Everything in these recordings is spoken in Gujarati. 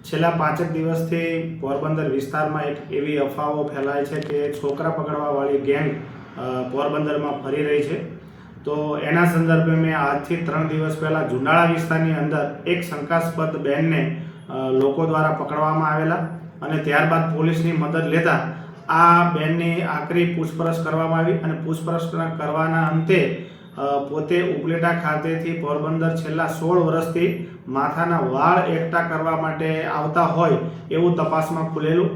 છેલ્લા 5 દિવસથી પોરબંદર વિસ્તારમાં એક એવી અફવાઓ ફેલાય છે કે છોકરા પકડવાવાળી ગેંગ પોરબંદરમાં ફરી રહી છે। તો એના સંદર્ભે મેં આજથી 3 દિવસ પહેલાં જુનાળા વિસ્તારની અંદર એક શંકાસ્પદ બેનને લોકો દ્વારા પકડવામાં આવેલા અને ત્યારબાદ પોલીસની મદદ લેતા આ બેનની આકરી પૂછપરછ કરવામાં આવી અને પૂછપરછ કરવાના અંતે પોતે ઉપલેટા ખાતેથી પોરબંદર છેલ્લા 16 વર્ષથી માથાના વાળ એકઠા કરવા માટે આવતા હોય એવું તપાસમાં ખુલેલું।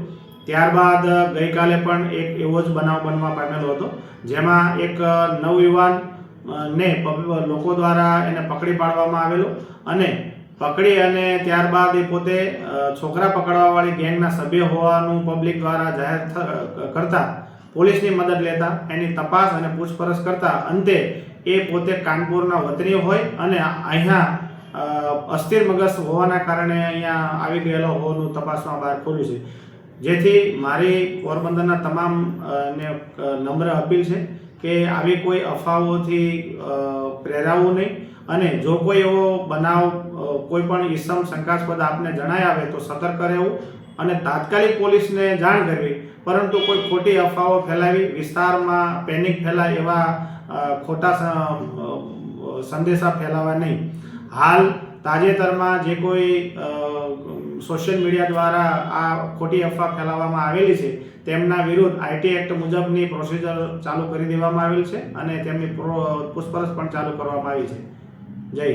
ત્યારબાદ ગઈકાલે પણ એક એવો જ બનાવ બનવા પામેલો હતો, જેમાં એક નવયુવાન ને લોકો દ્વારા એને પકડી પાડવામાં આવેલો અને પકડી અને ત્યારબાદ એ પોતે છોકરા પકડવાવાળી ગેંગના સભ્ય હોવાનું પબ્લિક દ્વારા જાહેર કરતા પોલીસની મદદ લેતા એની તપાસ અને પૂછપરછ કરતા અંતે એ પોતે કાનપુરના વતની હોય અને અહીંયા અસ્થિર મગજ હોવાના કારણે અહીંયા આવી ગયેલો હોવાનું તપાસમાં બહાર ખોલ્યું છે। જેથી મારી પોરબંદરના તમામ ને નમ્ર અપીલ છે કે આવી કોઈ અફવાઓથી પ્રેરાવું નહીં અને જો કોઈ એવો બનાવ કોઈ પણ ઈસમ શંકાસ્પદ આપને જણાય આવે તો સતર્ક રહેવું અને તાત્કાલિક પોલીસને જાણ કરવી, પરંતુ કોઈ ખોટી અફવાઓ ફેલાવી વિસ્તારમાં પેનિક ફેલાય એવા ખોટા સંદેશા ફેલાવા નહીં। હાલ તાજેતરમાં જે કોઈ સોશિયલ મીડિયા દ્વારા આ ખોટી અફવા ફેલાવવામાં આવેલી છે તેમના વિરુદ્ધ IT એક્ટ મુજબની પ્રોસિજર ચાલુ કરી દેવામાં આવેલ છે અને તેમની પૂછપરછ પણ ચાલુ કરવામાં આવી છે। જય